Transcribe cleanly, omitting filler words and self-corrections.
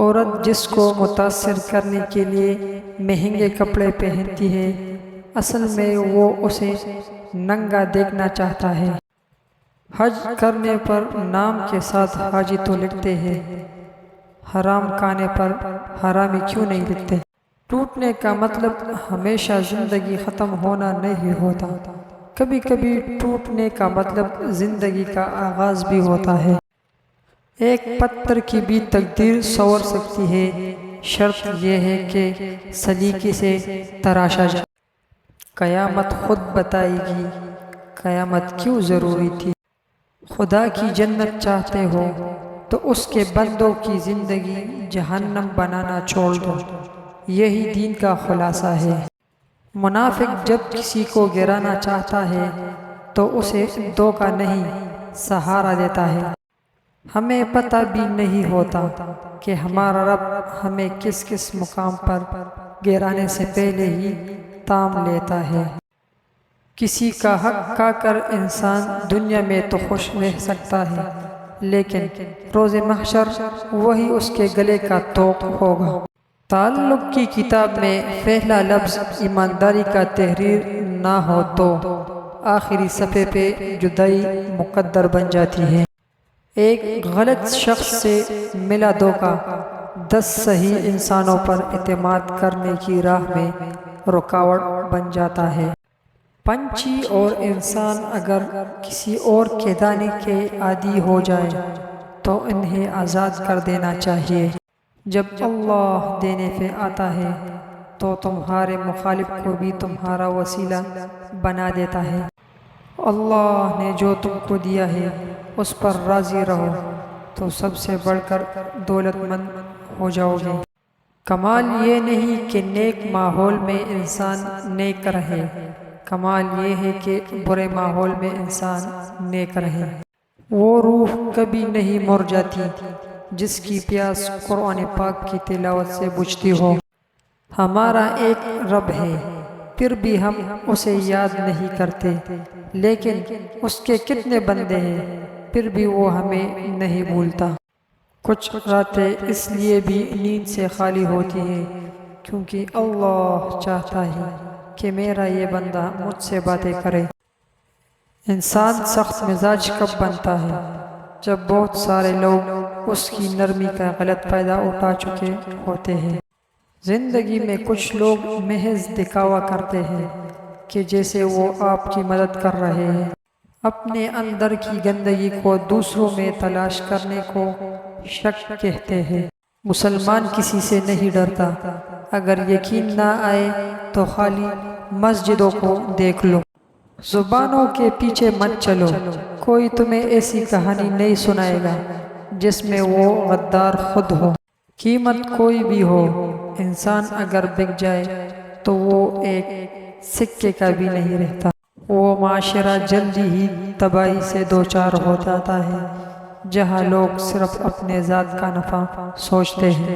عورت جس کو متاثر کرنے کے لیے مہنگے کپڑے پہنتی ہے، اصل میں وہ اسے ننگا دیکھنا چاہتا ہے۔ حج کرنے پر نام کے ساتھ حاجی تو لکھتے ہیں، حرام کھانے پر حرامی کیوں نہیں لکھتے؟ ٹوٹنے کا مطلب ہمیشہ زندگی ختم ہونا نہیں ہوتا، کبھی کبھی ٹوٹنے کا مطلب زندگی کا آغاز بھی ہوتا ہے۔ ایک پتھر کی بھی تقدیر سنور سکتی ہے، شرط یہ ہے کہ سلیقے سے تراشا جائے۔ قیامت خود بتائے گی قیامت کیوں ضروری تھی۔ خدا کی جنت چاہتے ہو تو اس کے بندوں کی زندگی جہنم بنانا چھوڑ دو، یہی دین کا خلاصہ ہے۔ منافق جب کسی کو گرانا چاہتا ہے تو اسے دھوکہ نہیں، سہارا دیتا ہے۔ ہمیں پتہ بھی نہیں ہوتا کہ ہمارا رب ہمیں کس کس مقام پر گرانے سے پہلے ہی تام لیتا ہے۔ کسی کا حق کھا کر انسان دنیا میں تو خوش رہ سکتا ہے، لیکن روز محشر وہی اس کے گلے کا طوق ہوگا۔ تعلق کی کتاب میں پہلا لفظ ایمانداری کا تحریر نہ ہو تو آخری صفحے پہ جدائی مقدر بن جاتی ہے۔ ایک غلط شخص سے ملا دھوکہ 10 صحیح انسانوں پر اعتماد کرنے کی راہ میں رکاوٹ بن جاتا ہے۔ پنچھی اور انسان اگر کسی اور کے دانے کے عادی ہو جائے تو انہیں آزاد کر دینا چاہیے۔ جب اللہ دینے پہ آتا ہے تو تمہارے مخالف کو بھی تمہارا وسیلہ بنا دیتا ہے۔ اللہ نے جو تم کو دیا ہے اس پر راضی رہو تو سب سے بڑھ کر دولت مند ہو جاؤ گے۔ کمال یہ نہیں کہ نیک ماحول میں انسان نیک رہے، کمال یہ ہے کہ برے ماحول میں انسان نیک رہے۔ وہ روح کبھی نہیں مر جاتی جس کی پیاس قرآن پاک کی تلاوت سے بجھتی ہو۔ ہمارا ایک رب ہے، پھر بھی ہم اسے یاد نہیں کرتے، لیکن اس کے کتنے بندے ہیں، پھر بھی وہ ہمیں نہیں بھولتا۔ کچھ راتیں اس لیے بھی نیند سے خالی ہوتی ہیں کیونکہ اللہ چاہتا ہے کہ میرا یہ بندہ مجھ سے باتیں کرے۔ انسان سخت مزاج کب بنتا ہے؟ جب بہت سارے لوگ اس کی نرمی کا غلط فائدہ اٹھا چکے ہوتے ہیں۔ زندگی میں کچھ لوگ محض دکھاوا کرتے ہیں کہ جیسے وہ آپ کی مدد کر رہے ہیں۔ اپنے اندر کی گندگی کو دوسروں میں تلاش کرنے کو شک کہتے ہیں۔ مسلمان کسی سے نہیں ڈرتا، اگر یقین نہ آئے تو خالی مسجدوں کو دیکھ لو۔ زبانوں کے پیچھے مت چلو، کوئی تمہیں ایسی کہانی نہیں سنائے گا جس میں وہ غدار خود ہو۔ قیمت کوئی بھی ہو، انسان اگر بک جائے تو وہ ایک سکے کا بھی نہیں رہتا۔ وہ معاشرہ جلدی ہی تباہی سے دوچار ہو جاتا ہے جہاں لوگ صرف اپنے ذات کا نفع سوچتے ہیں۔